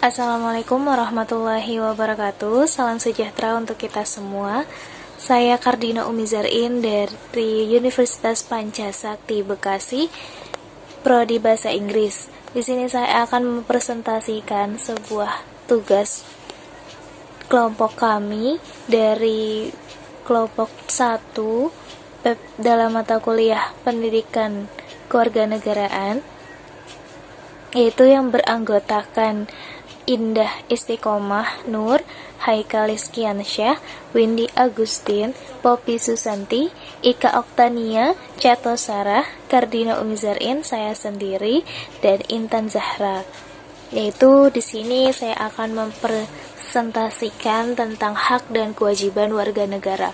Assalamualaikum warahmatullahi wabarakatuh. Salam sejahtera untuk kita semua. Saya Kardina Umizarin dari Universitas Pancasakti Bekasi, Prodi Bahasa Inggris. Di sini saya akan mempresentasikan sebuah tugas kelompok kami dari kelompok 1 dalam mata kuliah Pendidikan Kewarganegaraan, yaitu yang beranggotakan Indah Istiqomah Nur, Haikal Rizkiansyah, Windy Agustin, Poppy Susanti, Ika Oktania, Cato Sarah, Kardina Umizarin, saya sendiri, dan Intan Zahra. Yaitu di sini saya akan mempresentasikan tentang hak dan kewajiban warga negara.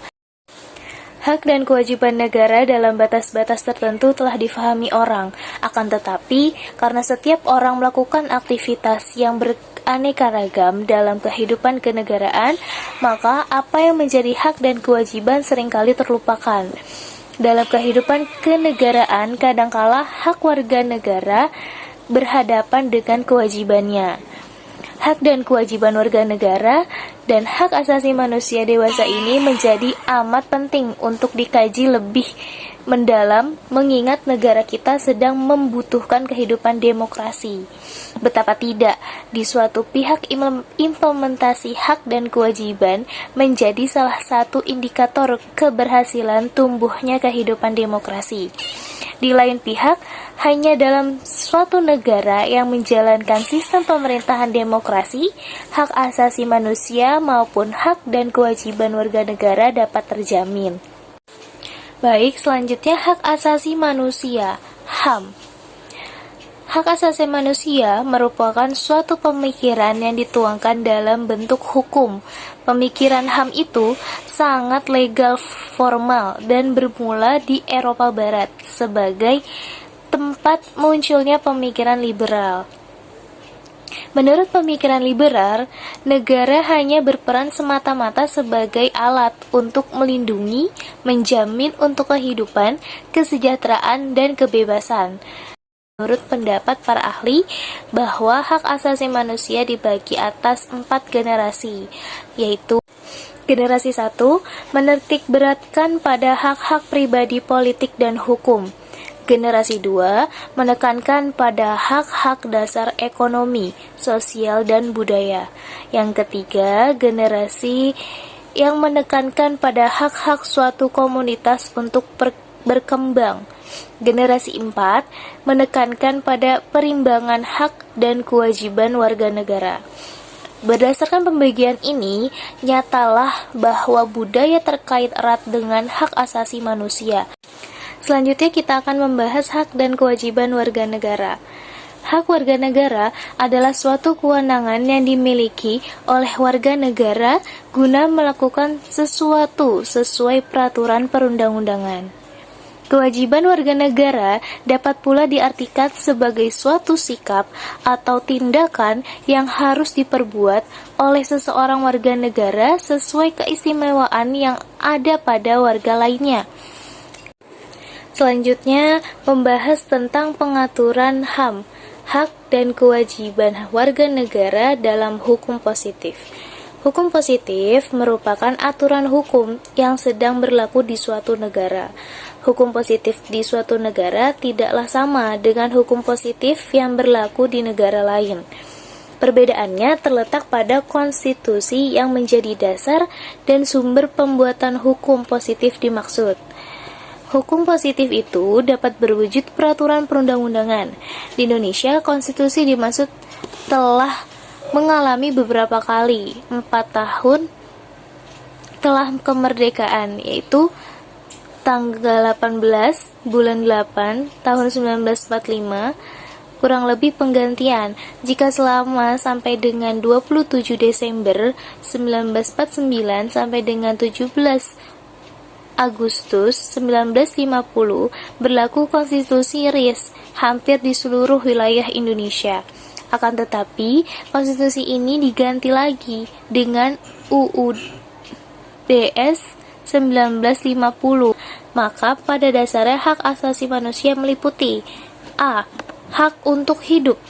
Hak dan kewajiban negara dalam batas-batas tertentu telah difahami orang. Akan tetapi, karena setiap orang melakukan aktivitas yang beraneka ragam dalam kehidupan kenegaraan, maka apa yang menjadi hak dan kewajiban seringkali terlupakan. Dalam kehidupan kenegaraan, kadangkala hak warga negara berhadapan dengan kewajibannya. Hak dan kewajiban warga negara dan hak asasi manusia dewasa ini menjadi amat penting untuk dikaji lebih mendalam, mengingat negara kita sedang membutuhkan kehidupan demokrasi. Betapa tidak, di suatu pihak implementasi hak dan kewajiban menjadi salah satu indikator keberhasilan tumbuhnya kehidupan demokrasi. Di lain pihak, hanya dalam suatu negara yang menjalankan sistem pemerintahan demokrasi, hak asasi manusia maupun hak dan kewajiban warga negara dapat terjamin. Baik, selanjutnya hak asasi manusia, HAM. Hak asasi manusia merupakan suatu pemikiran yang dituangkan dalam bentuk hukum. Pemikiran HAM itu sangat legal formal dan bermula di Eropa Barat sebagai tempat munculnya pemikiran liberal. Menurut pemikiran liberal, negara hanya berperan semata-mata sebagai alat untuk melindungi, menjamin untuk kehidupan, kesejahteraan, dan kebebasan. Menurut pendapat para ahli, bahwa hak asasi manusia dibagi atas 4 generasi, yaitu generasi 1, menitikberatkan pada hak-hak pribadi, politik, dan hukum. Generasi 2, menekankan pada hak-hak dasar ekonomi, sosial, dan budaya. Yang ketiga, generasi yang menekankan pada hak-hak suatu komunitas untuk berkembang. Generasi 4, menekankan pada perimbangan hak dan kewajiban warga negara. Berdasarkan pembagian ini, nyatalah bahwa budaya terkait erat dengan hak asasi manusia. Selanjutnya kita akan membahas hak dan kewajiban warga negara. Hak warga negara adalah suatu kewenangan yang dimiliki oleh warga negara guna melakukan sesuatu sesuai peraturan perundang-undangan. Kewajiban warga negara dapat pula diartikan sebagai suatu sikap atau tindakan yang harus diperbuat oleh seseorang warga negara sesuai keistimewaan yang ada pada warga lainnya. Selanjutnya, membahas tentang pengaturan HAM, hak dan kewajiban warga negara dalam hukum positif. Hukum positif merupakan aturan hukum yang sedang berlaku di suatu negara. Hukum positif di suatu negara tidaklah sama dengan hukum positif yang berlaku di negara lain. Perbedaannya terletak pada konstitusi yang menjadi dasar dan sumber pembuatan hukum positif dimaksud. Hukum positif itu dapat berwujud peraturan perundang-undangan. Di Indonesia, konstitusi dimaksud telah mengalami beberapa kali 4 tahun telah kemerdekaan, yaitu tanggal 18 bulan 8 tahun 1945, kurang lebih penggantian jika selama sampai dengan 27 Desember 1949 sampai dengan 17 Agustus 1950 berlaku konstitusi RIS hampir di seluruh wilayah Indonesia. Akan tetapi, konstitusi ini diganti lagi dengan UUD DS 1950. Maka pada dasarnya hak asasi manusia meliputi A. Hak untuk hidup,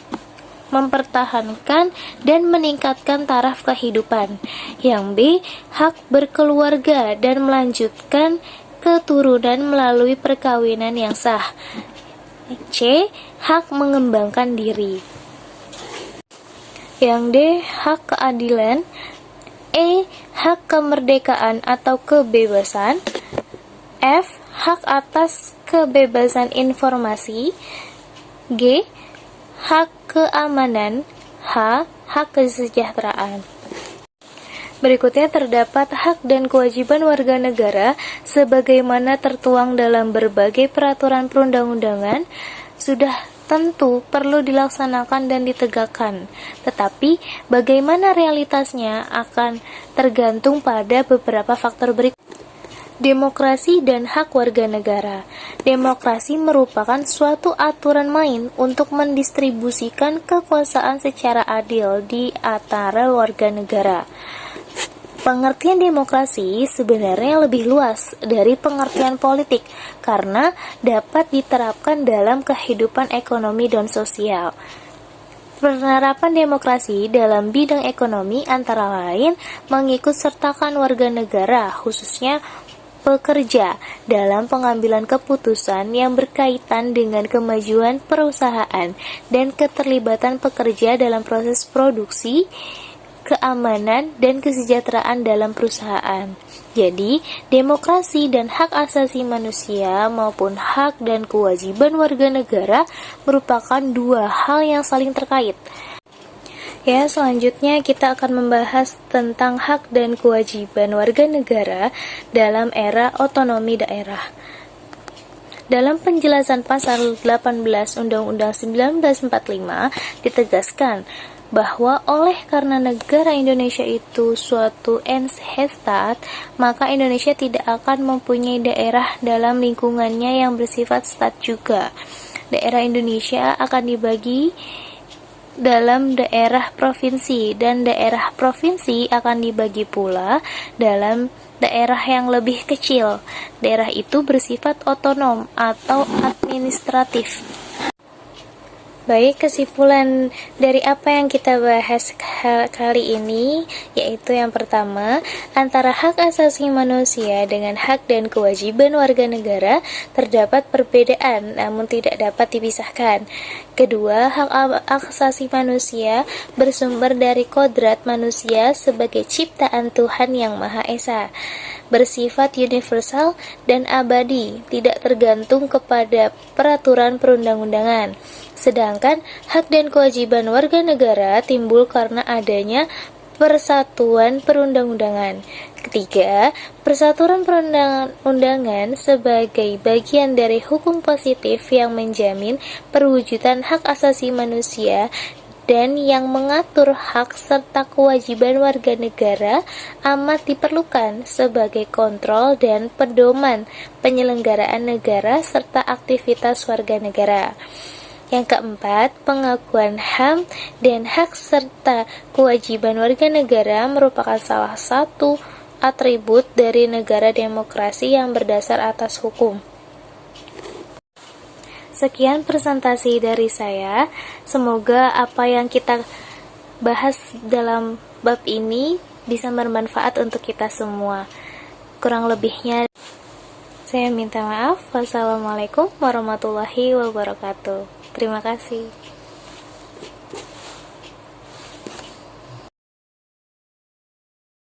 mempertahankan dan meningkatkan taraf kehidupan. Yang B, hak berkeluarga dan melanjutkan keturunan melalui perkawinan yang sah. C, hak mengembangkan diri. Yang D, hak keadilan. E, hak kemerdekaan atau kebebasan. F, hak atas kebebasan informasi. G, hak keamanan. H, hak kesejahteraan. Berikutnya terdapat hak dan kewajiban warga negara sebagaimana tertuang dalam berbagai peraturan perundang-undangan sudah tentu perlu dilaksanakan dan ditegakkan. Tetapi bagaimana realitasnya akan tergantung pada beberapa faktor berikut. Demokrasi dan hak warga negara. Demokrasi merupakan suatu aturan main untuk mendistribusikan kekuasaan secara adil di antara warga negara. Pengertian demokrasi sebenarnya lebih luas dari pengertian politik karena dapat diterapkan dalam kehidupan ekonomi dan sosial. Penerapan demokrasi dalam bidang ekonomi antara lain mengikut sertakan warga negara, khususnya pekerja, dalam pengambilan keputusan yang berkaitan dengan kemajuan perusahaan dan keterlibatan pekerja dalam proses produksi, keamanan, dan kesejahteraan dalam perusahaan. Jadi, demokrasi dan hak asasi manusia maupun hak dan kewajiban warga negara merupakan dua hal yang saling terkait. Ya, selanjutnya kita akan membahas tentang hak dan kewajiban warga negara dalam era otonomi daerah. Dalam penjelasan pasal 18 Undang-Undang 1945 ditegaskan bahwa oleh karena negara Indonesia itu suatu entitas, maka Indonesia tidak akan mempunyai daerah dalam lingkungannya yang bersifat stat juga. Daerah Indonesia akan dibagi dalam daerah provinsi, dan daerah provinsi akan dibagi pula dalam daerah yang lebih kecil. Daerah itu bersifat otonom atau administratif. Baik, kesimpulan dari apa yang kita bahas kali ini yaitu yang pertama, antara hak asasi manusia dengan hak dan kewajiban warga negara terdapat perbedaan namun tidak dapat dipisahkan. Kedua, hak asasi manusia bersumber dari kodrat manusia sebagai ciptaan Tuhan Yang Maha Esa, bersifat universal dan abadi, tidak tergantung kepada peraturan perundang-undangan. Sedangkan hak dan kewajiban warga negara timbul karena adanya persatuan perundang-undangan. Ketiga, persatuan perundang-undangan sebagai bagian dari hukum positif yang menjamin perwujudan hak asasi manusia dan yang mengatur hak serta kewajiban warga negara amat diperlukan sebagai kontrol dan pedoman penyelenggaraan negara serta aktivitas warga negara. Yang keempat, pengakuan HAM dan hak serta kewajiban warga negara merupakan salah satu atribut dari negara demokrasi yang berdasar atas hukum. Sekian presentasi dari saya. Semoga apa yang kita bahas dalam bab ini bisa bermanfaat untuk kita semua. Kurang lebihnya saya minta maaf. Wassalamualaikum warahmatullahi wabarakatuh. Terima kasih.